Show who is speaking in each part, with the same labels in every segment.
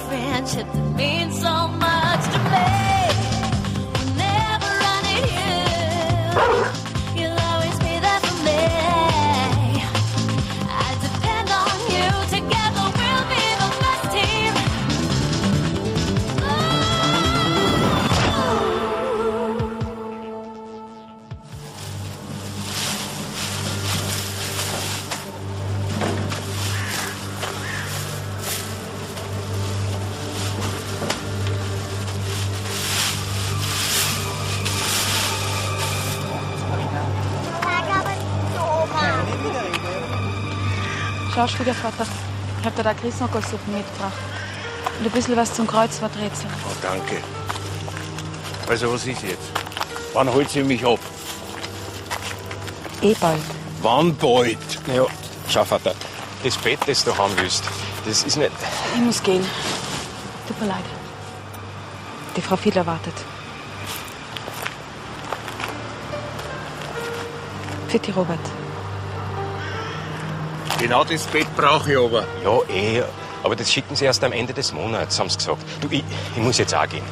Speaker 1: Friendship that means so much to me. We'll never run it you. You'll always be there for me. I depend on you. Together we'll be the best team.
Speaker 2: Schau, Schwiegervater, ich hab dir da Grießnockersuppe mitgebracht. Und ein bisschen was zum Kreuzworträtsel.
Speaker 3: Oh, danke. Also, was ist jetzt? Wann holt sie mich ab?
Speaker 2: Bald.
Speaker 3: Wann bald?
Speaker 4: Ja, schau, Vater, das Bett, das du haben willst, das ist nicht...
Speaker 2: Ich muss gehen. Tut mir leid. Die Frau Fiedler wartet. Vierte Robert.
Speaker 3: Genau das Bett brauche ich aber.
Speaker 4: Ja, aber das schicken sie erst am Ende des Monats, haben sie gesagt. Du, ich muss jetzt auch gehen.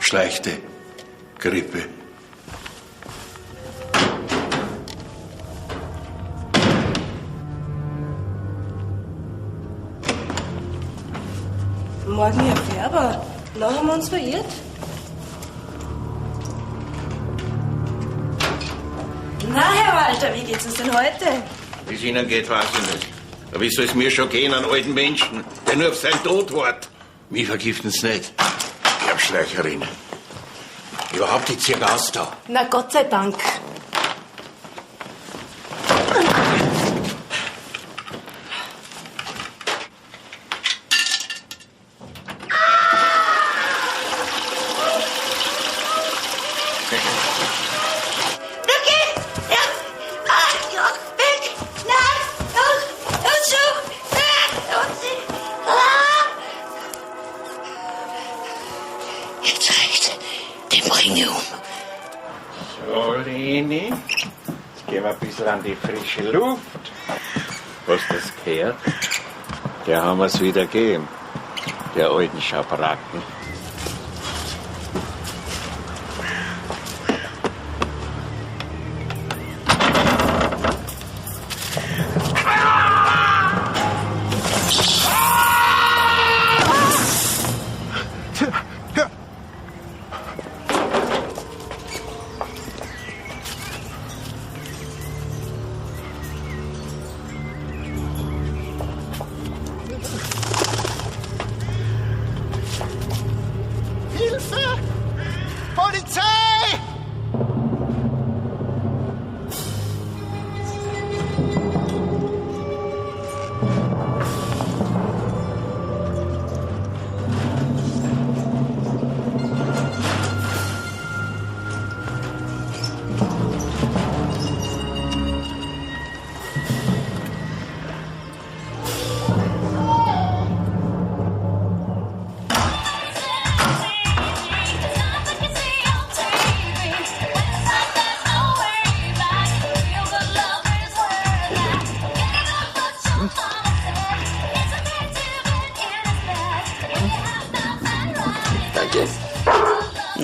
Speaker 3: Schleichte Grippe.
Speaker 5: Morgen, Herr Färber. Na, haben wir uns verirrt? Na, Herr Walter, wie geht's uns denn heute?
Speaker 3: Wie es Ihnen geht, weiß ich nicht. Aber wie soll es mir schon gehen, einen alten Menschen, der nur auf seinen Tod wartet? Mich vergiften Sie nicht. Erbschleicherin. Überhaupt die circa aus da.
Speaker 5: Na, Gott sei Dank.
Speaker 3: An die frische Luft. Was das gehört, der haben wir's wieder gegeben, der alten Schabracken.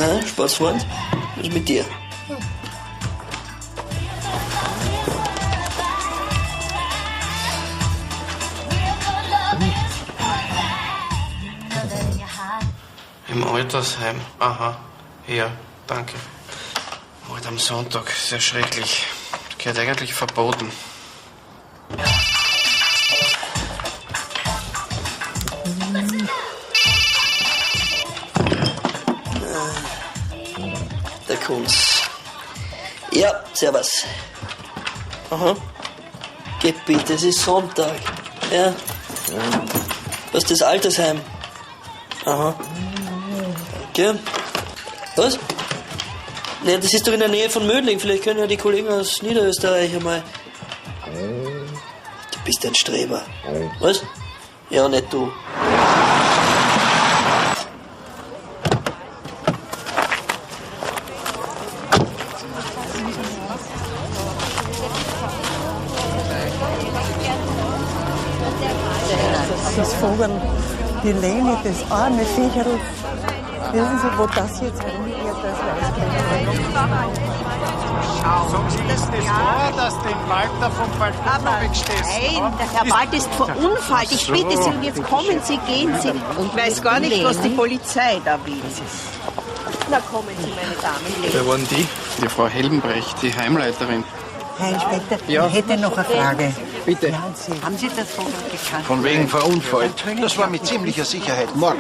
Speaker 6: Na, Sportsfreund, was ist mit dir?
Speaker 7: Im Altersheim. Aha. Ja, danke. Mord am Sonntag. Sehr schrecklich. Gehört eigentlich verboten.
Speaker 6: Der Kunz. Ja, servus. Aha. Gebiet, es ist Sonntag. Ja. Was ist das Altersheim? Aha. Okay. Was? Ne, das ist doch in der Nähe von Mödling. Vielleicht können ja die Kollegen aus Niederösterreich einmal. Du bist ein Streber. Was? Ja, nicht du.
Speaker 8: Das Vogel, die Lene, das arme Viecherl. Wissen Sie, wo das jetzt herumgeht, das weiß ich nicht.
Speaker 9: So ist es wahr, dass den Walter vom Balkon wegstehst.
Speaker 10: Nein, der Herr Wald ist verunfallt. Ich bitte Sie, und jetzt kommen Sie, gehen Sie. Und weiß gar nicht, was die Polizei da will. Na, kommen Sie, meine Damen.
Speaker 7: Wer waren die? Die Frau Helmbrecht, die Heimleiterin.
Speaker 8: Herr Inspektor,
Speaker 7: Ja.
Speaker 8: ich hätte noch eine Frage.
Speaker 7: Bitte.
Speaker 8: Haben Sie das Vogel gekannt?
Speaker 9: Von wegen verunfallt. Das war mit ziemlicher Sicherheit Mord.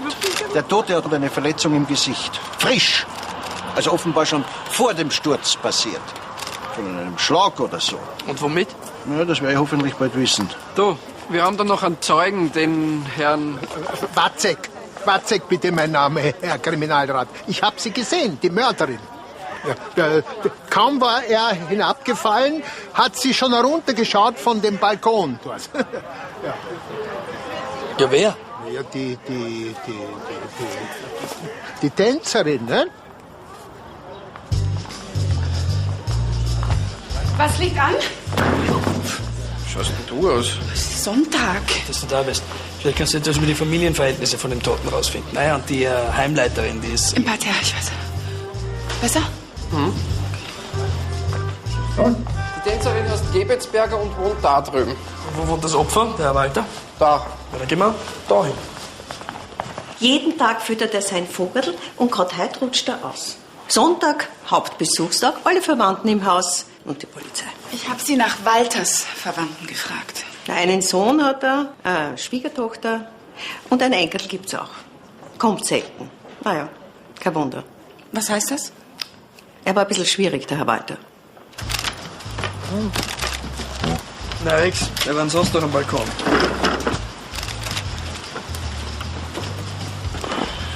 Speaker 9: Der Tote hat eine Verletzung im Gesicht. Frisch. Also offenbar schon vor dem Sturz passiert. Von einem Schlag oder so.
Speaker 7: Und womit?
Speaker 9: Na, das werde ich hoffentlich bald wissen.
Speaker 7: Du, wir haben da noch einen Zeugen, den Herrn...
Speaker 11: Watzek. Watzek, bitte mein Name, Herr Kriminalrat. Ich habe sie gesehen, die Mörderin. Ja, kaum war er hinabgefallen, hat sie schon heruntergeschaut von dem Balkon dort.
Speaker 6: Ja, wer?
Speaker 11: Ja, die Tänzerin, ne?
Speaker 2: Was liegt an?
Speaker 7: Schaust denn du aus?
Speaker 2: Sonntag.
Speaker 6: Dass du da bist. Vielleicht kannst du etwas über die Familienverhältnisse von dem Toten rausfinden. Naja, und die Heimleiterin, die ist...
Speaker 2: Im Parterre, ich weiß. Besser?
Speaker 7: Die Tänzerin heißt Gebetsberger und wohnt da drüben.
Speaker 6: Wo wohnt das Opfer, der Herr Walter?
Speaker 7: Da.
Speaker 6: Ja, dann gehen wir da hin.
Speaker 10: Jeden Tag füttert er sein Vogel und gerade heute rutscht er aus. Sonntag, Hauptbesuchstag, alle Verwandten im Haus und die Polizei.
Speaker 2: Ich habe Sie nach Walters Verwandten gefragt.
Speaker 10: Einen Sohn hat er, eine Schwiegertochter und einen Enkel gibt's auch. Kommt selten. Naja, kein Wunder.
Speaker 2: Was heißt das?
Speaker 10: Er war ein bisschen schwierig, der Herr Walter.
Speaker 6: Na, Rex, wer war denn sonst noch am Balkon?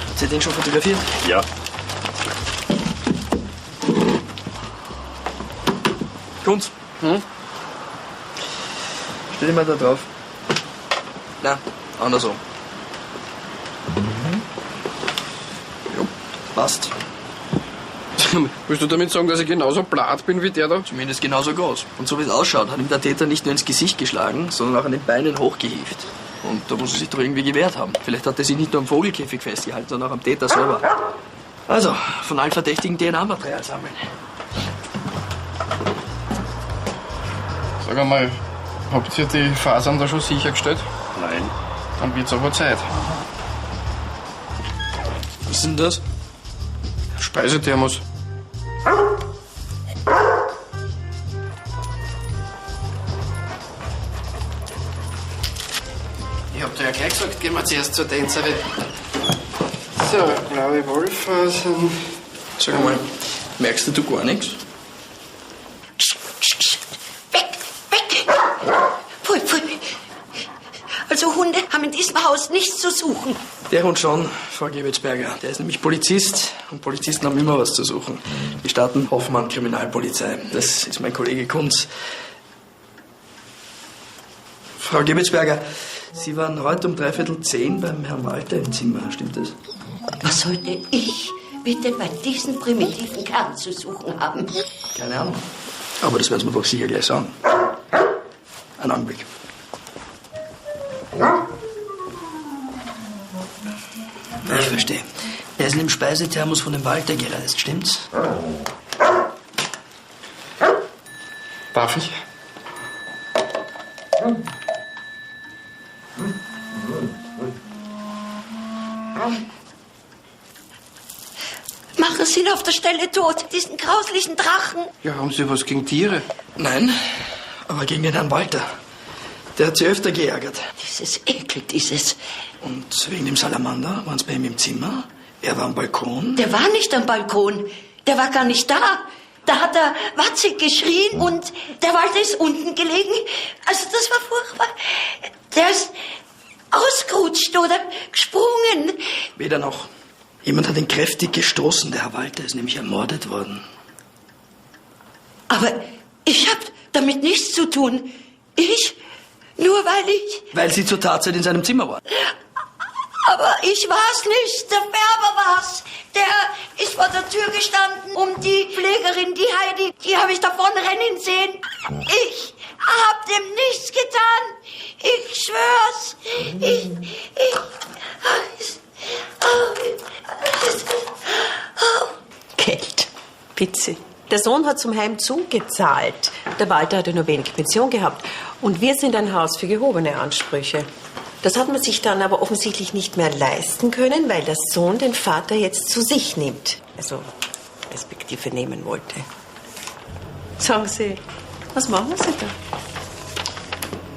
Speaker 6: Habt ihr den schon fotografiert?
Speaker 4: Ja.
Speaker 6: Kunz. Stell dich mal da drauf. Na, andersrum. Jo, passt.
Speaker 7: Willst du damit sagen, dass ich genauso blatt bin wie der da?
Speaker 6: Zumindest genauso groß. Und so wie es ausschaut, hat ihm der Täter nicht nur ins Gesicht geschlagen, sondern auch an den Beinen hochgehievt. Und da muss er sich doch irgendwie gewehrt haben. Vielleicht hat er sich nicht nur am Vogelkäfig festgehalten, sondern auch am Täter selber. Also, von allen Verdächtigen DNA-Material sammeln.
Speaker 7: Sag einmal, habt ihr die Fasern da schon sichergestellt?
Speaker 4: Nein.
Speaker 7: Dann wird's aber Zeit.
Speaker 6: Was ist denn das?
Speaker 7: Speisethermos. Ich hab dir ja gleich gesagt, gehen wir zuerst zur Tänzerin. So, blaue Wollfasern.
Speaker 6: Sag mal, merkst du gar nichts?
Speaker 10: Pfui, pfui. Also Hunde haben in diesem Haus nichts zu suchen.
Speaker 6: Der Hund schon, Frau Gebetsberger. Der ist nämlich Polizist und Polizisten haben immer was zu suchen. Wir starten Hoffmann Kriminalpolizei. Das ist mein Kollege Kunz. Frau Gebetsberger, Sie waren heute um 9:15 beim Herrn Walter im Zimmer, stimmt das?
Speaker 10: Was sollte ich bitte bei diesem primitiven Kerl zu suchen haben?
Speaker 6: Keine Ahnung. Aber das werden Sie mir doch sicher gleich sagen. Einen Augenblick. Ja, ich verstehe. Er Speisen im Speisethermos von dem Walter gereist, stimmt's?
Speaker 7: Darf ich?
Speaker 10: Machen Sie ihn auf der Stelle tot, diesen grauslichen Drachen.
Speaker 7: Ja, haben Sie was gegen Tiere?
Speaker 6: Nein, aber gegen den Herrn Walter. Der hat sie öfter geärgert.
Speaker 10: Dieses Ekel, dieses...
Speaker 6: Und wegen dem Salamander waren sie bei ihm im Zimmer. Er war am Balkon.
Speaker 10: Der war nicht am Balkon. Der war gar nicht da. Da hat er watzig geschrien und der Walter ist unten gelegen. Also das war furchtbar. Der ist ausgerutscht oder gesprungen.
Speaker 6: Weder noch. Jemand hat ihn kräftig gestoßen. Der Herr Walter ist nämlich ermordet worden.
Speaker 10: Aber ich hab damit nichts zu tun. Ich? Nur weil ich...
Speaker 6: Weil Sie zur Tatzeit in seinem Zimmer waren.
Speaker 10: Aber ich war's nicht. Der Färber war's. Der ist vor der Tür gestanden, um die Pflegerin, die Heidi, die habe ich davon rennen sehen. Ich hab dem nichts getan. Ich schwör's.
Speaker 12: Geld. Bitte. Der Sohn hat zum Heim zugezahlt. Der Walter hatte nur wenig Pension gehabt. Und wir sind ein Haus für gehobene Ansprüche. Das hat man sich dann aber offensichtlich nicht mehr leisten können, weil der Sohn den Vater jetzt zu sich nimmt. Also, respektive nehmen wollte. Sagen Sie, was machen Sie da?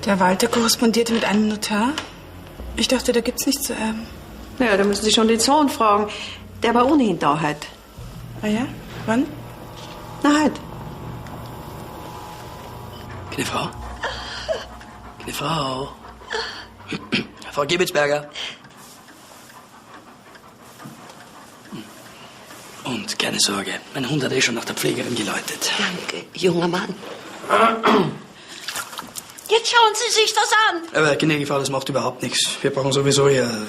Speaker 2: Der Walter korrespondierte mit einem Notar. Ich dachte, da gibt's nichts zu erben.
Speaker 12: Naja, da müssen Sie schon den Sohn fragen. Der war ohnehin da heute.
Speaker 2: Ah ja? Wann?
Speaker 12: Na, heute.
Speaker 6: Keine Frau? Keine Frau? Frau Giebelsberger. Und keine Sorge, mein Hund hat schon nach der Pflegerin geläutet.
Speaker 10: Danke, junger Mann. Jetzt schauen Sie sich das an.
Speaker 6: Aber gnädige Frau, das macht überhaupt nichts. Wir brauchen sowieso Ihr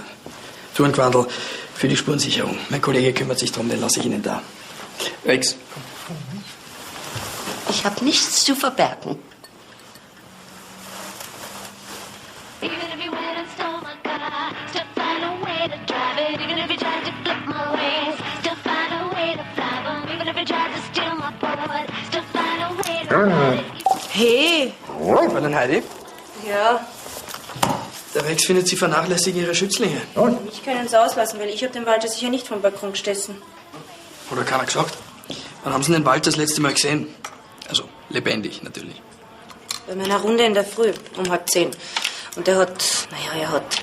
Speaker 6: Tourenquandel für die Spurensicherung. Mein Kollege kümmert sich drum, den lasse ich Ihnen da. Rex.
Speaker 10: Ich habe nichts zu verbergen.
Speaker 12: Hey!
Speaker 6: Fräulein Heidi,
Speaker 5: Ja,
Speaker 6: der Rex findet, Sie vernachlässigen Ihre Schützlinge.
Speaker 5: mich können Sie auslassen, weil ich habe den Walter sicher nicht vom Balkon gestessen.
Speaker 6: Oder keiner gesagt? Wann haben Sie den Walter das letzte Mal gesehen? Also, lebendig, natürlich.
Speaker 5: Bei meiner Runde in der Früh, um 9:30. Und er hat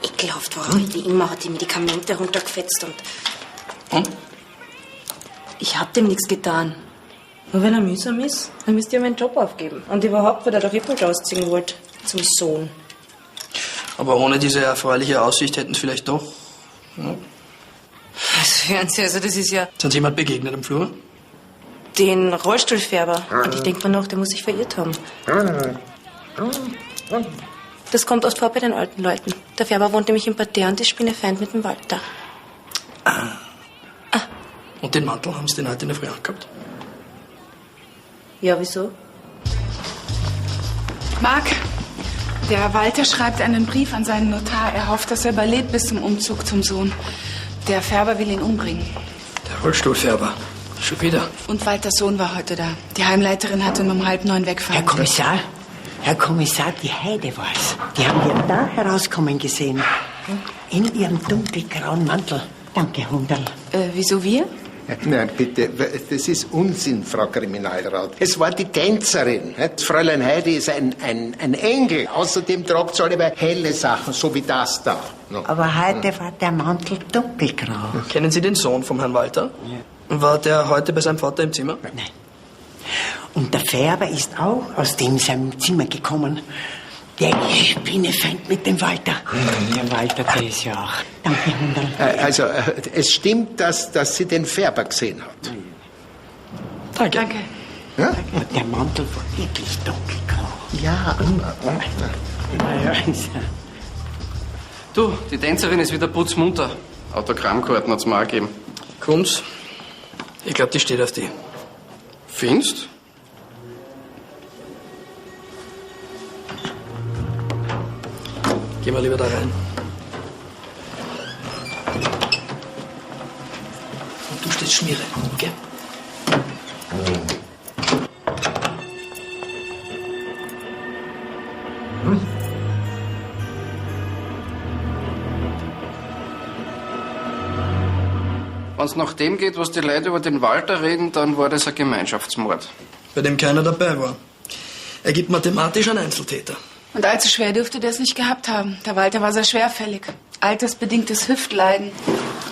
Speaker 5: ekelhaft war er, wie immer, hat die Medikamente runtergefetzt und... Ich hab dem nichts getan. Nur wenn er mühsam ist, dann müsst ihr meinen Job aufgeben. Und überhaupt, weil er doch Rippelt ausziehen wollte. Zum Sohn.
Speaker 6: Aber ohne diese erfreuliche Aussicht hätten Sie vielleicht doch... Ja.
Speaker 5: Was hören Sie, also das ist ja...
Speaker 6: Sind Sie jemand begegnet am Flur?
Speaker 5: Den Rollstuhlfärber. Und ich denke mir noch, der muss sich verirrt haben. Das kommt oft vor bei den alten Leuten. Der Färber wohnt nämlich im Parterre und ist Spinnefeind mit dem Walter.
Speaker 6: Und den Mantel haben Sie den heute in der Früh angehabt?
Speaker 5: Ja, wieso?
Speaker 2: Marc, der Walter schreibt einen Brief an seinen Notar. Er hofft, dass er überlebt bis zum Umzug zum Sohn. Der Färber will ihn umbringen.
Speaker 6: Der Rollstuhlfärber. Schon wieder.
Speaker 2: Und Walters Sohn war heute da. Die Heimleiterin hat ihn um 8:30 wegfahren.
Speaker 13: Herr Kommissar, die Heide war's. Die haben wir da herauskommen gesehen. In ihrem dunkelgrauen Mantel. Danke, Hunderl.
Speaker 2: Wieso wir?
Speaker 11: Nein, bitte, das ist Unsinn, Frau Kriminalrat. Es war die Tänzerin. Fräulein Heidi ist ein Engel. Außerdem tragt sie alle helle Sachen, so wie das da. No.
Speaker 13: Aber heute war der Mantel dunkelgrau.
Speaker 6: Kennen Sie den Sohn vom Herrn Walter? Ja. War der heute bei seinem Vater im Zimmer?
Speaker 13: Nein. Und der Färber ist auch aus dem seinem Zimmer gekommen. Der Spinnefeind mit dem Walter. Der Walter, der ist ja auch. Danke, Hunderl.
Speaker 11: Also, es stimmt, dass sie den Färber gesehen hat.
Speaker 6: Danke.
Speaker 2: Danke.
Speaker 11: Ja?
Speaker 13: Und der Mantel war wirklich dunkelgrau.
Speaker 11: Ja,
Speaker 7: Du, die Tänzerin ist wieder putzmunter. Autogrammkarten hat's mir auch gegeben.
Speaker 6: Kommt's? Ich glaube, die steht auf die.
Speaker 7: Findest?
Speaker 6: Gehen wir lieber da rein.
Speaker 14: Und du stellst Schmiere, gell?
Speaker 7: Wenn es nach dem geht, was die Leute über den Walter reden, dann war das ein Gemeinschaftsmord.
Speaker 14: Bei dem keiner dabei war. Er gibt mathematisch einen Einzeltäter.
Speaker 2: Und allzu schwer dürfte der es nicht gehabt haben. Der Walter war sehr schwerfällig. Altersbedingtes Hüftleiden,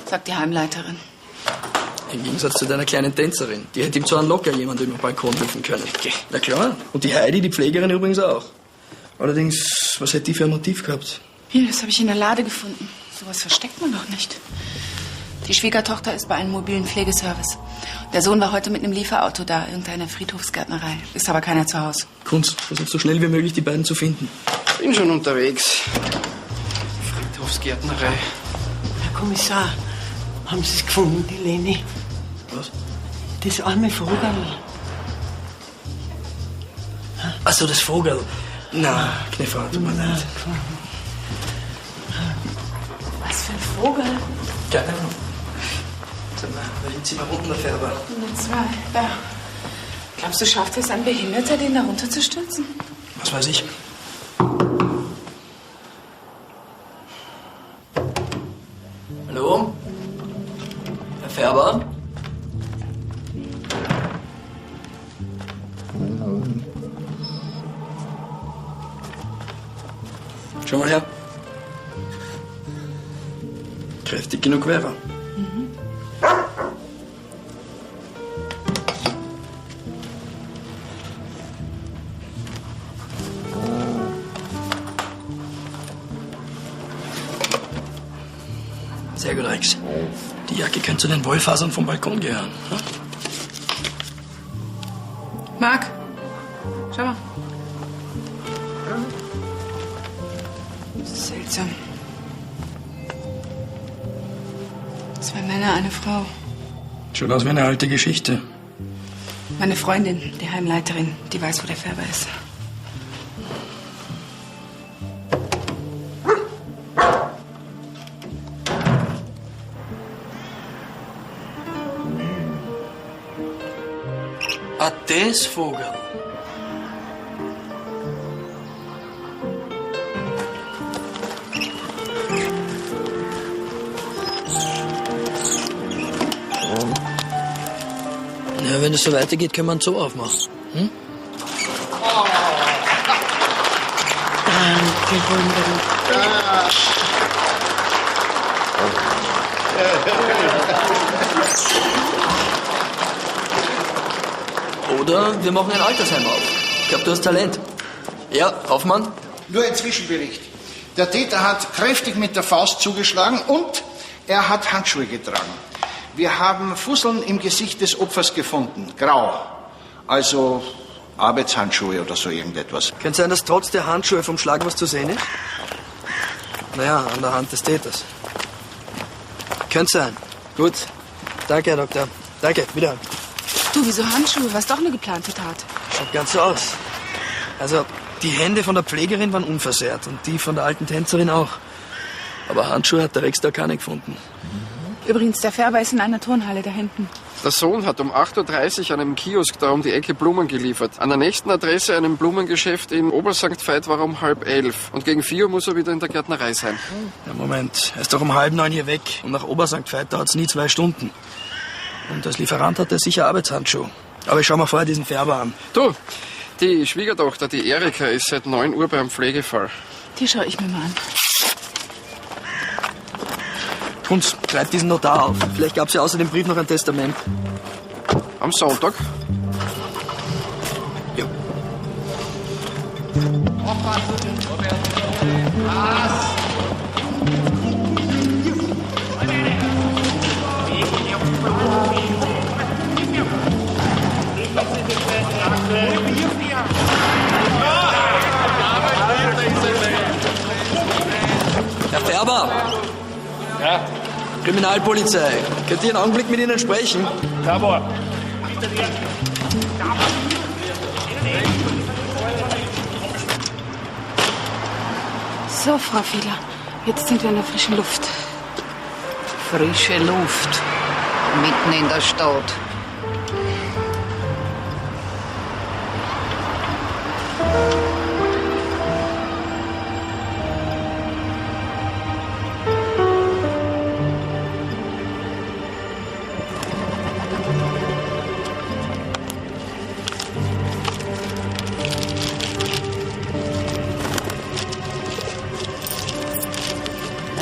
Speaker 2: sagt die Heimleiterin.
Speaker 14: Im Gegensatz zu deiner kleinen Tänzerin. Die hätte ihm zwar locker jemand über den Balkon rufen können. Na klar. Und die Heidi, die Pflegerin übrigens auch. Allerdings, was hätte die für ein Motiv gehabt?
Speaker 2: Hier, das habe ich in der Lade gefunden. Sowas versteckt man doch nicht. Die Schwiegertochter ist bei einem mobilen Pflegeservice. Der Sohn war heute mit einem Lieferauto da, irgendeiner Friedhofsgärtnerei. Ist aber keiner zu Hause.
Speaker 14: Kunst, versuch so schnell wie möglich die beiden zu finden.
Speaker 7: Bin schon unterwegs. Friedhofsgärtnerei.
Speaker 13: Herr Kommissar, haben Sie es gefunden, die Leni?
Speaker 14: Was?
Speaker 13: Das arme Vogel.
Speaker 14: Ach so, das Vogel. Na, Kneffer, tut mir leid.
Speaker 2: Was für ein Vogel?
Speaker 14: Keine Ahnung. Sag mal, welchen Zimmer unten der Färber?
Speaker 2: Nummer 2, da. Glaubst du, schafft es ein Behinderter, den da runterzustürzen?
Speaker 14: Was weiß ich. Hallo? Herr Färber? Schau mal her. Kräftig genug wäre er. Sehr gut, Rex. Die Jacke könnte zu den Wollfasern vom Balkon gehören. Hm?
Speaker 2: Marc, schau mal. Seltsam. 2 Männer, eine Frau.
Speaker 14: Schaut aus wie eine alte Geschichte.
Speaker 2: Meine Freundin, die Heimleiterin, die weiß, wo der Färber ist.
Speaker 14: Ah, das Vogel. Ja, wenn es so weitergeht, können wir einen Zoo aufmachen. Hm?
Speaker 13: Danke, wunderbar.
Speaker 14: Oder wir machen ein Altersheim auf. Ich glaube, du hast Talent. Ja, Hoffmann?
Speaker 9: Nur ein Zwischenbericht. Der Täter hat kräftig mit der Faust zugeschlagen und er hat Handschuhe getragen. Wir haben Fusseln im Gesicht des Opfers gefunden. Grau. Also Arbeitshandschuhe oder so irgendetwas.
Speaker 14: Könnte sein, dass trotz der Handschuhe vom Schlag was zu sehen ist? Naja, an der Hand des Täters. Könnte sein. Gut. Danke, Herr Doktor. Danke, wieder.
Speaker 2: Du, wieso Handschuhe? War es doch eine geplante Tat?
Speaker 14: Schaut ganz so aus. Also, die Hände von der Pflegerin waren unversehrt und die von der alten Tänzerin auch. Aber Handschuhe hat der Rex da keine gefunden.
Speaker 2: Übrigens, der Färber ist in einer Turnhalle da hinten.
Speaker 7: Der Sohn hat um 8.30 Uhr an einem Kiosk da um die Ecke Blumen geliefert. An der nächsten Adresse einem Blumengeschäft in Obersankt Veit war er um 10:30. Und gegen 4 Uhr muss er wieder in der Gärtnerei sein.
Speaker 14: Ja, Moment. Er ist doch um 8:30 hier weg. Und nach Obersankt Veit dauert es nie 2 Stunden. Und als Lieferant hat er sicher Arbeitshandschuhe. Aber ich schau mal vorher diesen Färber an.
Speaker 7: Du, die Schwiegertochter, die Erika, ist seit 9 Uhr beim Pflegefall.
Speaker 2: Die schaue ich mir mal an.
Speaker 14: Kunz, schreib diesen Notar auf. Vielleicht gab es ja außer dem Brief noch ein Testament.
Speaker 7: Am Sonntag?
Speaker 14: Ja. Herr Färber!
Speaker 15: Ja?
Speaker 14: Kriminalpolizei. Könnt ihr einen Augenblick mit Ihnen sprechen?
Speaker 15: Tabor.
Speaker 2: So, Frau Fiedler, jetzt sind wir in der frischen Luft.
Speaker 16: Frische Luft. Mitten in der Stadt.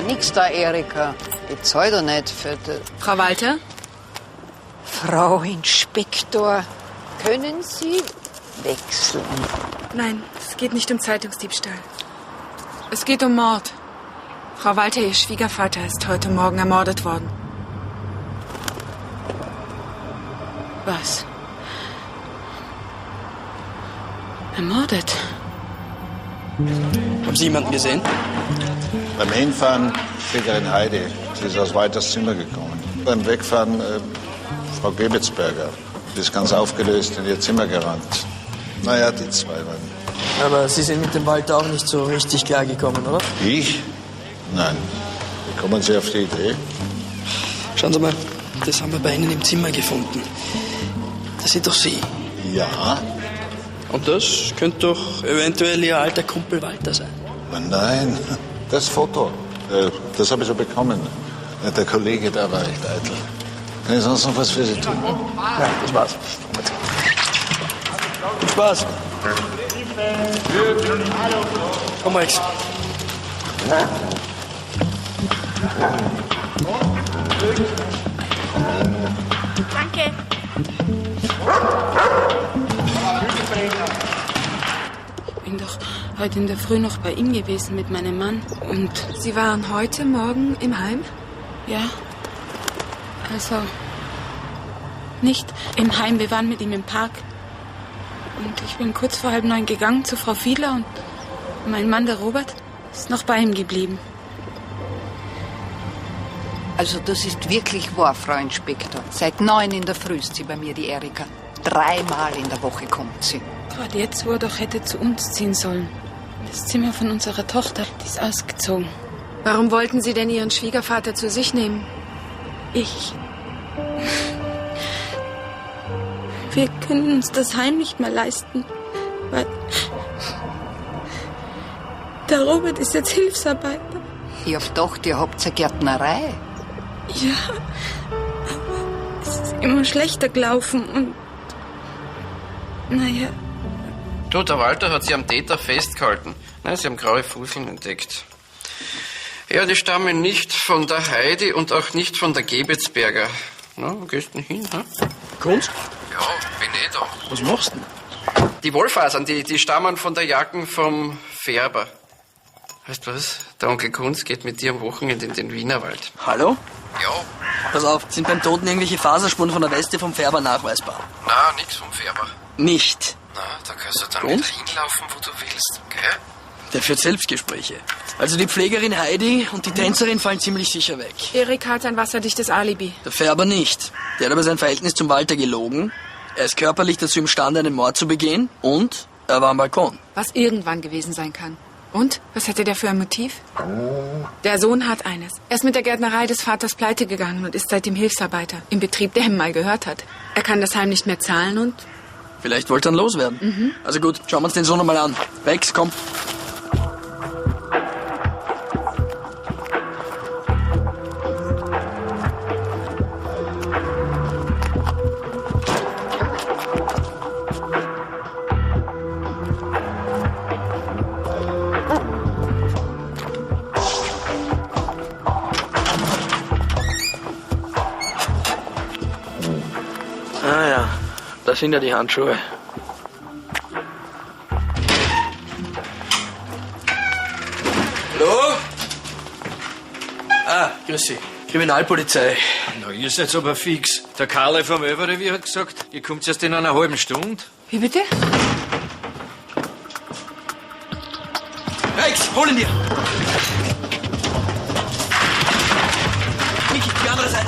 Speaker 16: Nix da, Erika. Ich zahl doch nicht für die...
Speaker 2: Frau Walter?
Speaker 16: Frau Inspektor, können Sie wechseln?
Speaker 2: Nein, es geht nicht um Zeitungsdiebstahl. Es geht um Mord. Frau Walter, Ihr Schwiegervater, ist heute Morgen ermordet worden. Was? Ermordet?
Speaker 14: Haben Sie jemanden gesehen?
Speaker 9: Beim Hinfahren Pflegerin Heidi. Sie ist aus Walters Zimmer gekommen. Beim Wegfahren Frau Gebetsberger. Die ist ganz aufgelöst in ihr Zimmer gerannt. Naja, die zwei waren.
Speaker 14: Aber Sie sind mit dem Walter auch nicht so richtig klargekommen, oder?
Speaker 9: Ich? Nein. Wie kommen Sie auf die Idee?
Speaker 14: Schauen Sie mal, das haben wir bei Ihnen im Zimmer gefunden. Das sind doch Sie.
Speaker 9: Ja.
Speaker 14: Und das könnte doch eventuell Ihr alter Kumpel Walter sein.
Speaker 9: Nein, das Foto, das habe ich so bekommen. Der Kollege da war echt eitel. Kann ich sonst noch was für Sie tun?
Speaker 14: Ja, das war's. Viel Spaß. Komm, Max.
Speaker 2: Danke. Ich bin doch heute in der Früh noch bei ihm gewesen mit meinem Mann. Und Sie waren heute Morgen im Heim? Ja. Also, nicht im Heim, wir waren mit ihm im Park. Und ich bin kurz vor 8:30 gegangen zu Frau Fiedler und mein Mann, der Robert, ist noch bei ihm geblieben.
Speaker 16: Also das ist wirklich wahr, Frau Inspektor. Seit 9 in der Früh ist sie bei mir, die Erika. 3-mal in der Woche kommt sie.
Speaker 2: Gerade jetzt, wo er doch hätte zu uns ziehen sollen. Das Zimmer von unserer Tochter, die ist ausgezogen. Warum wollten Sie denn Ihren Schwiegervater zu sich nehmen? Wir können uns das Heim nicht mehr leisten, weil der Robert ist jetzt Hilfsarbeiter.
Speaker 16: Ich hab gedacht, ihr habt eine Gärtnerei.
Speaker 2: Ja, aber es ist immer schlechter gelaufen und naja.
Speaker 7: Du, der Walter hat sie am Täter festgehalten. Nein, sie haben graue Fusseln entdeckt. Ja, die stammen nicht von der Heidi und auch nicht von der Gebetsberger. Na, wo gehst du denn hin, ha?
Speaker 14: Kunst?
Speaker 7: Ja, bin eh da.
Speaker 14: Was machst du denn?
Speaker 7: Die Wollfasern, die stammen von der Jacken vom Färber. Weißt du was? Der Onkel Kunz geht mit dir am Wochenende in den Wienerwald.
Speaker 14: Hallo?
Speaker 7: Ja.
Speaker 14: Pass auf, sind beim Toten irgendwelche Faserspuren von der Weste vom Färber nachweisbar?
Speaker 7: Na, nix vom Färber.
Speaker 14: Nicht.
Speaker 7: Na, da kannst du dann
Speaker 14: Und?
Speaker 7: wieder hinlaufen, wo du willst, gell?
Speaker 14: Der führt Selbstgespräche. Also die Pflegerin Heidi und die Tänzerin fallen ziemlich sicher weg.
Speaker 2: Erik hat ein wasserdichtes Alibi.
Speaker 14: Der Färber nicht. Der hat aber sein Verhältnis zum Walter gelogen. Er ist körperlich dazu imstande, einen Mord zu begehen. Und er war am Balkon.
Speaker 2: Was irgendwann gewesen sein kann. Und? Was hätte der für ein Motiv? Der Sohn hat eines. Er ist mit der Gärtnerei des Vaters pleite gegangen und ist seitdem Hilfsarbeiter im Betrieb, der ihm mal gehört hat. Er kann das Heim nicht mehr zahlen und...
Speaker 14: Vielleicht wollte er ihn loswerden.
Speaker 2: Mhm.
Speaker 14: Also gut, schauen wir uns den Sohn noch mal an. Rex, komm. Ah ja, das sind ja die Handschuhe. Hallo? Ah, grüß Sie. Kriminalpolizei.
Speaker 17: Na, ihr seid aber fix. Der Karl vom Överrevier hat gesagt, ihr kommt erst in einer halben Stunde.
Speaker 2: Wie bitte?
Speaker 14: Rex, hol ihn dir! Niki, die andere Seite.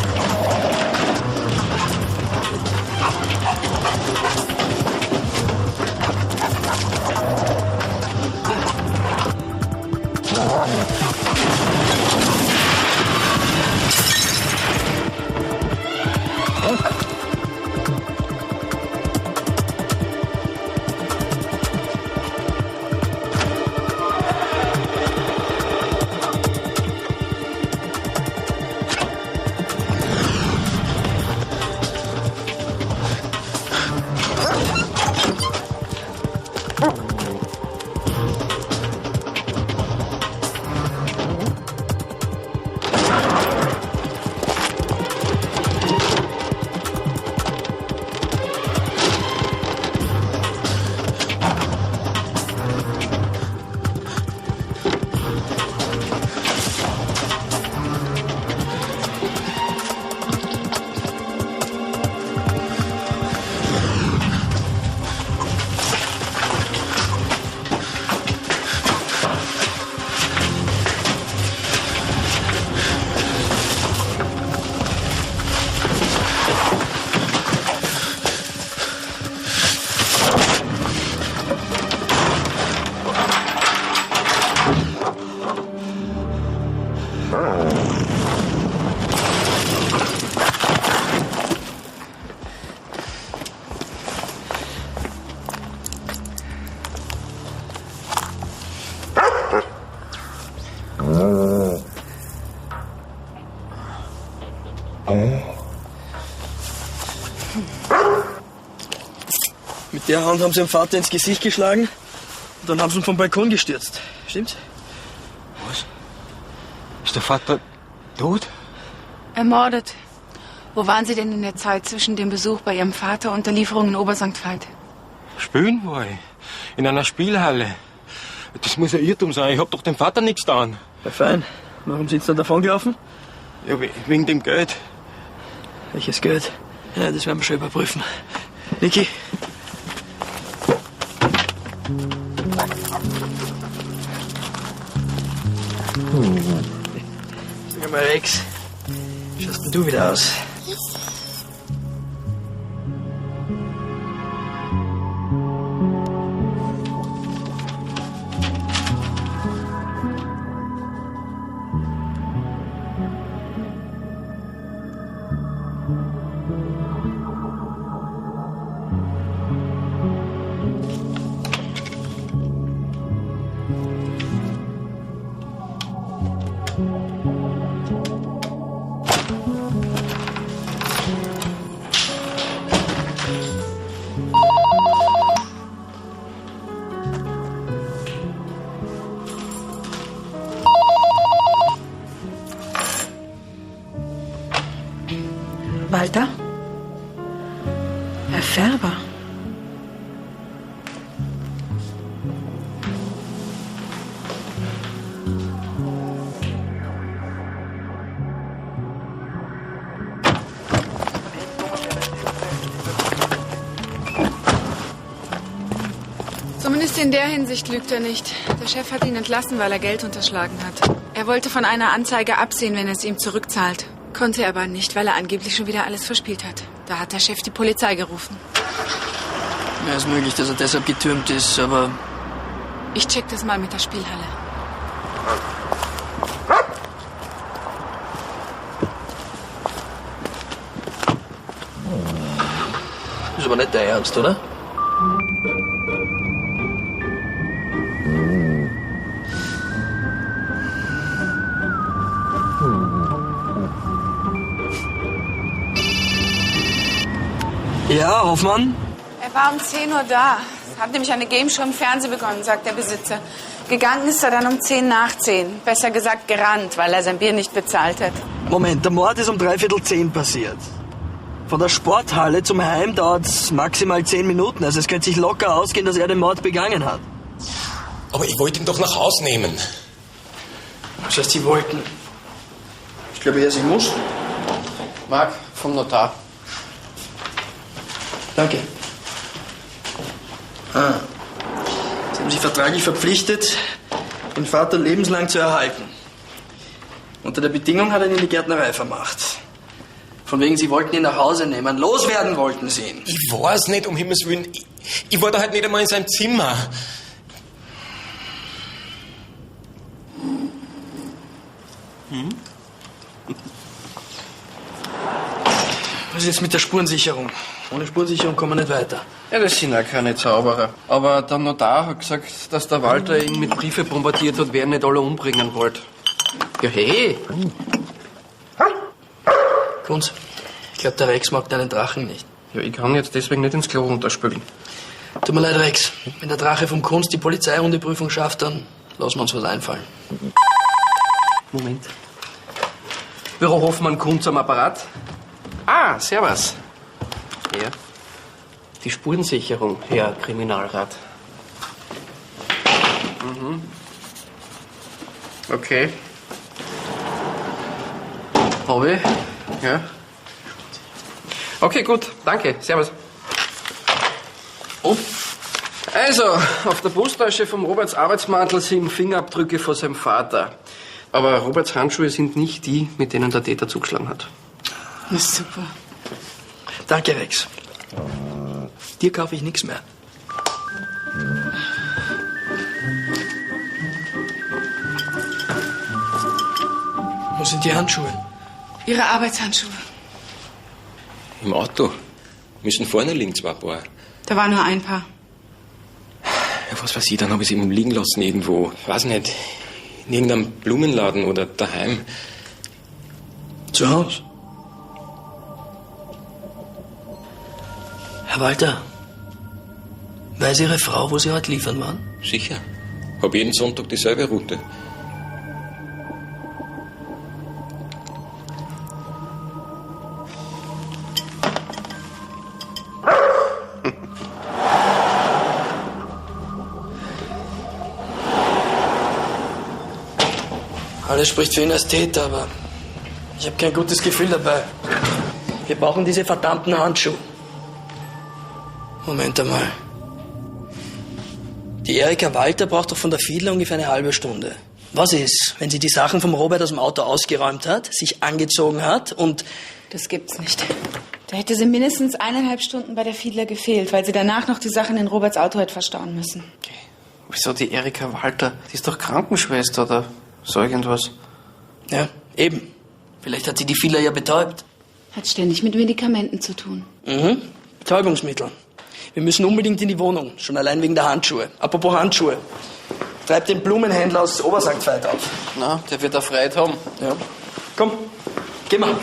Speaker 14: Mit der Hand haben sie dem Vater ins Gesicht geschlagen und dann haben sie ihn vom Balkon gestürzt. Stimmt's?
Speaker 4: Was? Ist der Vater tot?
Speaker 2: Ermordet. Wo waren Sie denn in der Zeit zwischen dem Besuch bei Ihrem Vater und der Lieferung in Oberst Veit?
Speaker 4: Spielen war ich. In einer Spielhalle. Das muss ein Irrtum sein. Ich hab doch dem Vater nichts getan.
Speaker 14: Ja, fein. Warum sind Sie dann davon gelaufen?
Speaker 4: Ja, wegen dem Geld.
Speaker 14: Welches Geld? Ja, das werden wir schon überprüfen. Niki. Sag mal, Rex. Wie schaust denn du wieder aus?
Speaker 2: Walter? Herr Färber? Zumindest in der Hinsicht lügt er nicht. Der Chef hat ihn entlassen, weil er Geld unterschlagen hat. Er wollte von einer Anzeige absehen, wenn er es ihm zurückzahlt. Konnte er aber nicht, weil er angeblich schon wieder alles verspielt hat. Da hat der Chef die Polizei gerufen.
Speaker 14: Ja, ist möglich, dass er deshalb getürmt ist, aber...
Speaker 2: Ich check das mal mit der Spielhalle.
Speaker 14: Ist aber nicht der Ernst, oder? Ja, Hoffmann?
Speaker 2: Er war um 10 Uhr da. Es hat nämlich eine Gameshow im Fernsehen begonnen, sagt der Besitzer. Gegangen ist er dann um 10 nach 10. Besser gesagt gerannt, weil er sein Bier nicht bezahlt hat.
Speaker 14: Moment, der Mord ist um 9:45 passiert. Von der Sporthalle zum Heim dauert es maximal 10 Minuten. Also es könnte sich locker ausgehen, dass er den Mord begangen hat.
Speaker 4: Aber ich wollte ihn doch nach Haus nehmen.
Speaker 14: Was heißt, Sie wollten? Ich glaube eher, Sie mussten.
Speaker 7: Marc, vom Notar.
Speaker 14: Danke. Sie haben sich vertraglich verpflichtet, den Vater lebenslang zu erhalten. Unter der Bedingung hat er ihn in die Gärtnerei vermacht. Von wegen, Sie wollten ihn nach Hause nehmen. Loswerden wollten Sie ihn.
Speaker 4: Ich weiß nicht, um Himmels Willen. Ich war da halt nicht einmal in seinem Zimmer.
Speaker 14: Was ist jetzt mit der Spurensicherung? Ohne Spurensicherung kommen wir nicht weiter.
Speaker 7: Ja, das sind ja keine Zauberer. Aber der Notar hat gesagt, dass der Walter ihn mit Briefe bombardiert hat, wer ihn nicht alle umbringen wollte. Ja, hey!
Speaker 14: Kunz, ich glaube, der Rex mag deinen Drachen nicht.
Speaker 7: Ja, ich kann jetzt deswegen nicht ins Klo runterspülen.
Speaker 14: Tut mir leid, Rex. Wenn der Drache vom Kunz die Polizeihundeprüfung schafft, dann lassen wir uns was einfallen.
Speaker 7: Moment. Büro Hoffmann, Kunz am Apparat. Ah, servus. Ja. Die Spurensicherung, Herr Kriminalrat. Mhm. Okay. Habe ich? Ja. Okay, gut. Danke. Servus. Und? Also, auf der Brusttasche vom Roberts Arbeitsmantel sind Fingerabdrücke von seinem Vater. Aber Roberts Handschuhe sind nicht die, mit denen der Täter zugeschlagen hat.
Speaker 2: Das ist super.
Speaker 14: Danke, Rex. Dir kaufe ich nichts mehr. Wo sind die Handschuhe?
Speaker 2: Ihre Arbeitshandschuhe.
Speaker 4: Im Auto. Müssen vorne liegen 2 Paar.
Speaker 2: Da war nur ein Paar.
Speaker 4: Ja, was weiß ich, dann habe ich sie eben liegen lassen irgendwo. Ich weiß nicht, in irgendeinem Blumenladen oder daheim.
Speaker 14: Zu Hause? Herr Walter, Weiß Ihre Frau, wo Sie heute liefern waren?
Speaker 4: Sicher. Hab jeden Sonntag dieselbe Route.
Speaker 14: Alles spricht für ihn als Täter, aber ich habe kein gutes Gefühl dabei. Wir brauchen diese verdammten Handschuhe. Moment einmal. Die Erika Walter braucht doch von der Fiedler ungefähr eine halbe Stunde. Was ist, wenn sie die Sachen vom Robert aus dem Auto ausgeräumt hat, sich angezogen hat und...
Speaker 2: Das gibt's nicht. Da hätte sie mindestens 1,5 Stunden bei der Fiedler gefehlt, weil sie danach noch die Sachen in Roberts Auto hätte verstauen müssen.
Speaker 7: Okay. Wieso die Erika Walter? Die ist doch Krankenschwester oder so irgendwas.
Speaker 14: Ja, eben. Vielleicht hat sie die Fiedler ja betäubt.
Speaker 2: Hat ständig mit Medikamenten zu tun.
Speaker 14: Mhm. Betäubungsmittel. Wir müssen unbedingt in die Wohnung, schon allein wegen der Handschuhe. Apropos Handschuhe. Treib den Blumenhändler aus Obersankt Veit auf.
Speaker 7: Na, der wird erfreut haben.
Speaker 14: Ja. Komm, geh mal.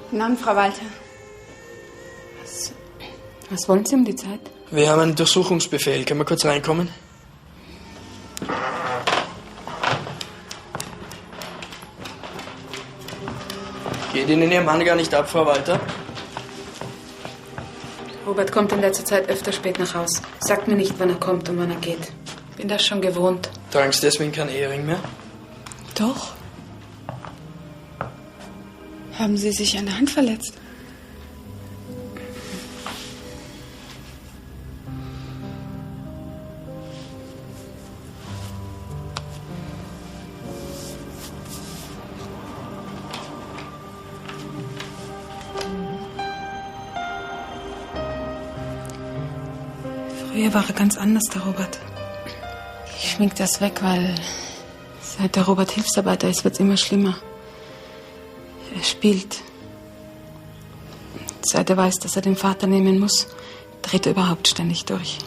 Speaker 2: Guten Abend, Frau Walter. Was wollen Sie um die Zeit?
Speaker 14: Wir haben einen Durchsuchungsbefehl. Können wir kurz reinkommen? Geht Ihnen Ihr Mann gar nicht ab, Frau Walter?
Speaker 2: Robert kommt in letzter Zeit öfter spät nach Haus. Sagt mir nicht, wann er kommt und wann er geht. Bin das schon gewohnt.
Speaker 14: Tragen Sie deswegen keinen Ehering mehr?
Speaker 2: Doch. Haben Sie sich an der Hand verletzt? Früher war er ganz anders, der Robert. Ich schmink das weg, weil seit der Robert Hilfsarbeiter ist, wird's immer schlimmer. Er spielt. Seit er weiß, dass er den Vater nehmen muss, dreht er überhaupt ständig durch.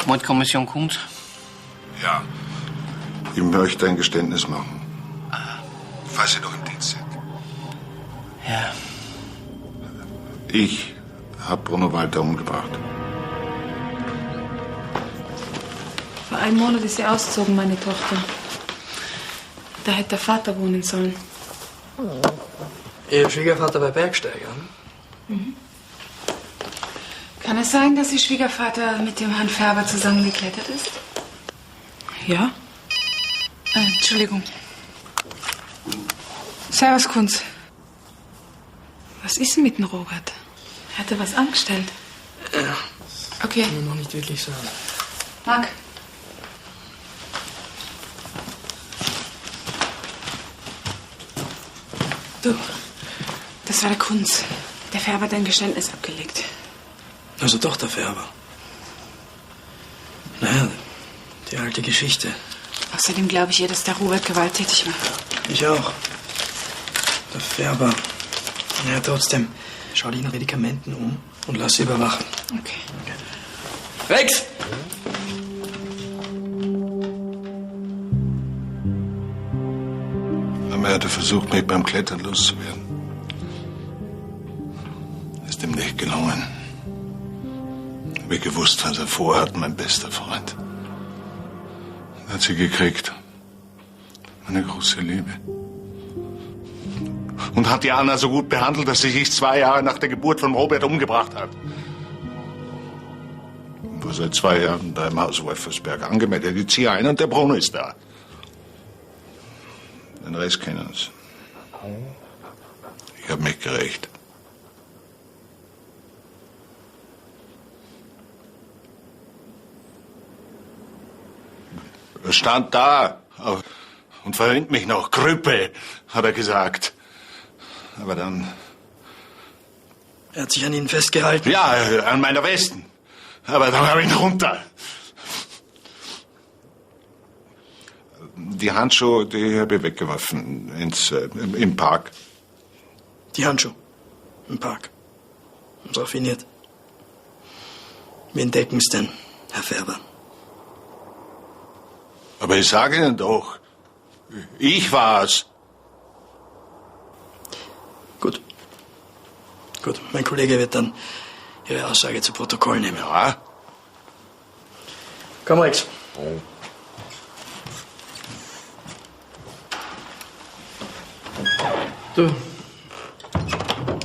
Speaker 7: Mordkommission kommt.
Speaker 3: Ja. Ich möchte ein Geständnis machen. Falls Sie doch im Dienst sind.
Speaker 14: Ja.
Speaker 3: Ich habe Bruno Walter umgebracht.
Speaker 2: Vor einem Monat ist sie ausgezogen, meine Tochter. Da hätte der Vater wohnen sollen.
Speaker 14: Ihr Schwiegervater bei Bergsteigern?
Speaker 2: Mhm. Kann es sein, dass Ihr Schwiegervater mit dem Herrn Färber zusammengeklettert ist? Ja. Entschuldigung. Servus, Kunz. Was ist denn mit dem Robert? Hat er was angestellt?
Speaker 14: Ja.
Speaker 2: Okay.
Speaker 14: Kann man noch nicht wirklich sagen.
Speaker 2: Marc. Du, das war der Kunz. Der Färber hat ein Geständnis abgelegt.
Speaker 14: Also doch der Färber. Naja, die alte Geschichte.
Speaker 2: Außerdem glaube ich ihr, dass der Robert gewalttätig war.
Speaker 14: Ich auch. Der Färber. Naja, trotzdem. Schau dich nach Medikamenten um und lass sie überwachen.
Speaker 2: Okay.
Speaker 14: Rex!
Speaker 3: Er hatte versucht, mich beim Klettern loszuwerden. Ist ihm nicht gelungen. Hab ich gewusst, was er vorhat, mein bester Freund. Er hat sie gekriegt. Meine große Liebe. Und hat die Anna so gut behandelt, dass sie sich 2 Jahre nach der Geburt von Robert umgebracht hat. Ich war seit 2 Jahren da im Haus Wolfersberg angemeldet. Ich ziehe ein und der Bruno ist da. Den Rest kennen uns. Ich habe mich gerecht. Er stand da und verringt mich noch. Krüppe, hat er gesagt. Aber dann...
Speaker 14: Er hat sich an Ihnen festgehalten?
Speaker 3: Ja, an meiner Westen. Aber dann habe ich ihn runter. Die Handschuhe, die habe ich weggeworfen im Park.
Speaker 14: Die Handschuhe? Im Park? Haben's raffiniert. Wir entdecken's denn, Herr Färber.
Speaker 3: Aber ich sage Ihnen doch, ich war's.
Speaker 14: Gut. Gut, mein Kollege wird dann Ihre Aussage zu Protokoll nehmen.
Speaker 3: Ja.
Speaker 14: Komm, Rex. Du,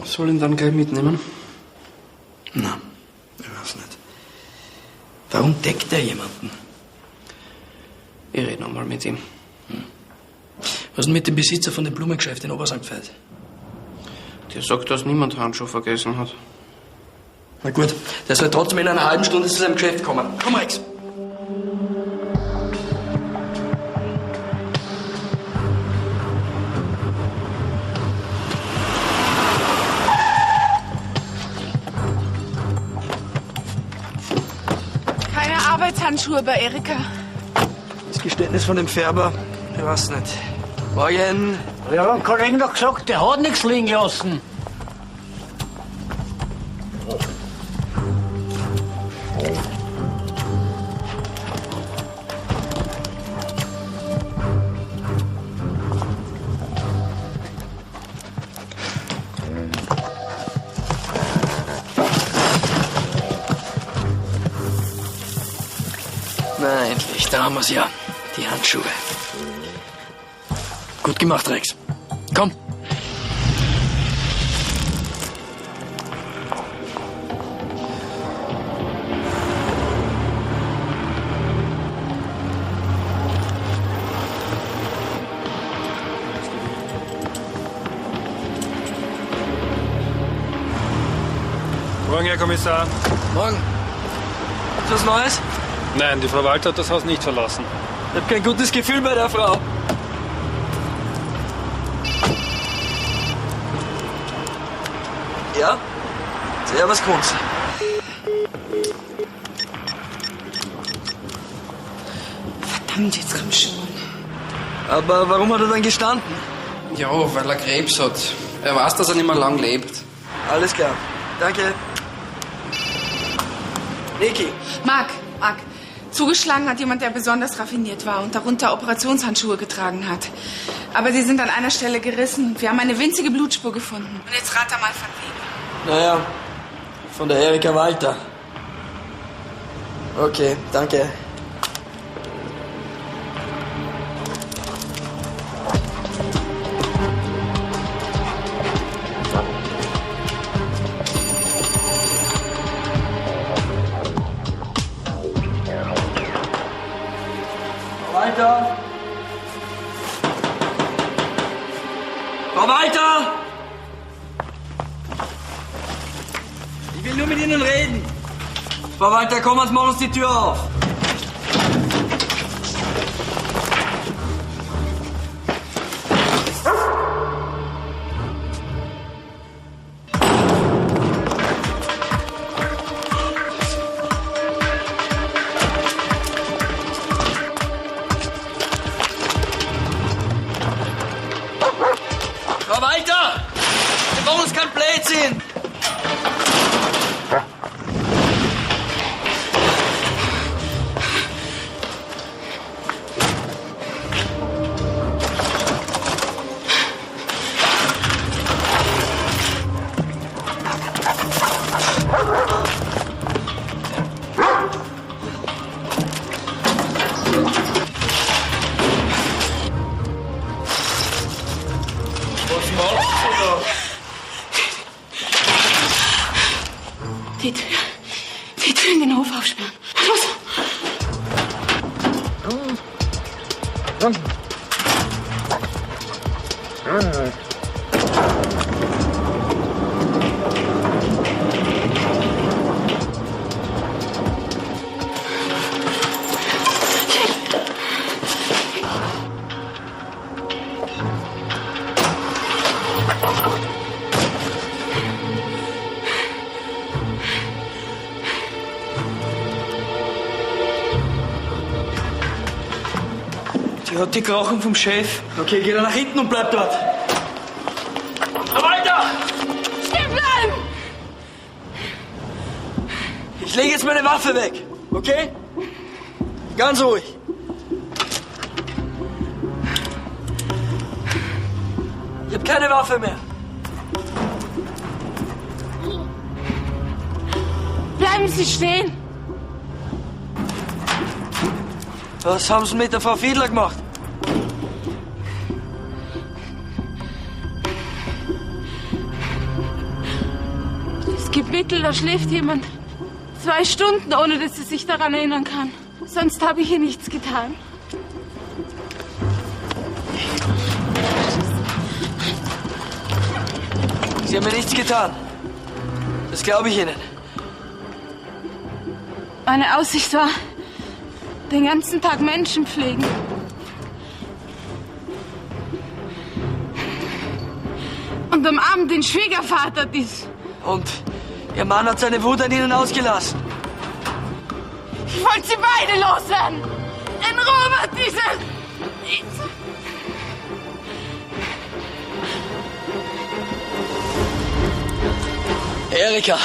Speaker 14: soll ihn dann gleich mitnehmen? Na, ich weiß nicht. Warum deckt er jemanden?
Speaker 7: Ich rede noch mal mit ihm.
Speaker 14: Was ist denn mit dem Besitzer von dem Blumengeschäft in Obersankt Veit?
Speaker 7: Der sagt, dass niemand Handschuhe vergessen hat.
Speaker 14: Na gut, der soll trotzdem in einer halben Stunde zu seinem Geschäft kommen. Komm, Rex.
Speaker 2: Keine Arbeitshandschuhe bei Erika.
Speaker 14: Das Geständnis von dem Färber, ich weiß nicht. Morgen.
Speaker 18: Ja, hat Kollegen doch gesagt, der hat nichts liegen lassen.
Speaker 14: Na, endlich, da haben wir's ja. Die Handschuhe. Gut gemacht, Rex. Komm.
Speaker 15: Morgen, Herr Kommissar.
Speaker 14: Morgen. Ist was Neues?
Speaker 15: Nein, die Frau Walter hat das Haus nicht verlassen.
Speaker 14: Ich hab kein gutes Gefühl bei der Frau. Ja? Servus, Kunz.
Speaker 2: Verdammt, jetzt komm schon.
Speaker 14: Aber warum hat er dann gestanden?
Speaker 7: Ja, weil er Krebs hat. Er weiß, dass er nicht mehr lang lebt.
Speaker 14: Alles klar. Danke. Niki.
Speaker 2: Marc. Zugeschlagen hat jemand, der besonders raffiniert war und darunter Operationshandschuhe getragen hat. Aber sie sind an einer Stelle gerissen. Wir haben eine winzige Blutspur gefunden. Und jetzt rat er mal von wem.
Speaker 14: Naja, von der Erika Walter. Okay, danke. Walter! Frau Walter! Ich will nur mit Ihnen reden. Frau Walter, komm, jetzt mach uns die Tür auf. Frau Walter! Wir brauchen uns kein Blödsinn!
Speaker 2: Die Tür in den Hof aufsperren. Los!
Speaker 14: Die hat die Krachen vom Chef. Okay, geh dann nach hinten und bleib dort. Weiter!
Speaker 2: Stehen bleiben!
Speaker 14: Ich lege jetzt meine Waffe weg, okay? Ganz ruhig. Ich habe keine Waffe mehr.
Speaker 2: Bleiben Sie stehen!
Speaker 14: Was haben Sie mit der Frau Fiedler gemacht?
Speaker 2: Es gibt Mittel, da schläft jemand 2 Stunden, ohne dass er sich daran erinnern kann. Sonst habe ich ihr nichts getan.
Speaker 14: Sie haben mir nichts getan. Das glaube ich Ihnen.
Speaker 2: Meine Aussicht war, den ganzen Tag Menschen pflegen. Und am Abend den Schwiegervater dies.
Speaker 14: Und Ihr Mann hat seine Wut an Ihnen ausgelassen.
Speaker 2: Ich wollte sie beide loswerden. In Ruhe, diese...
Speaker 14: Erika.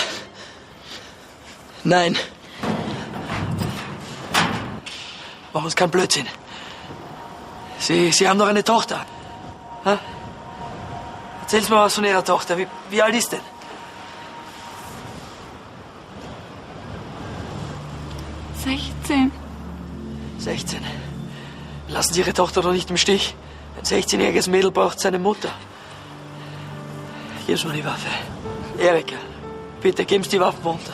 Speaker 14: Nein. Machen Sie keinen Blödsinn. Sie haben doch eine Tochter. Ha? Erzählen Sie mal was von Ihrer Tochter. Wie alt ist denn?
Speaker 2: 16.
Speaker 14: 16. Lassen Sie Ihre Tochter doch nicht im Stich. Ein 16-jähriges Mädel braucht seine Mutter. Geben Sie mir die Waffe. Erika, bitte geben Sie die Waffen runter.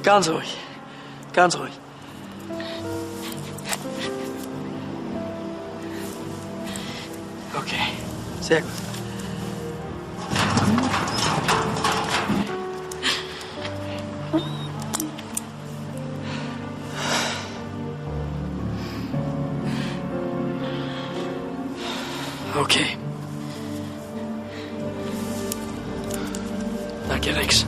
Speaker 14: Ganz ruhig. Ganz ruhig. Okay, sehr gut. Okay. Danke, Rex.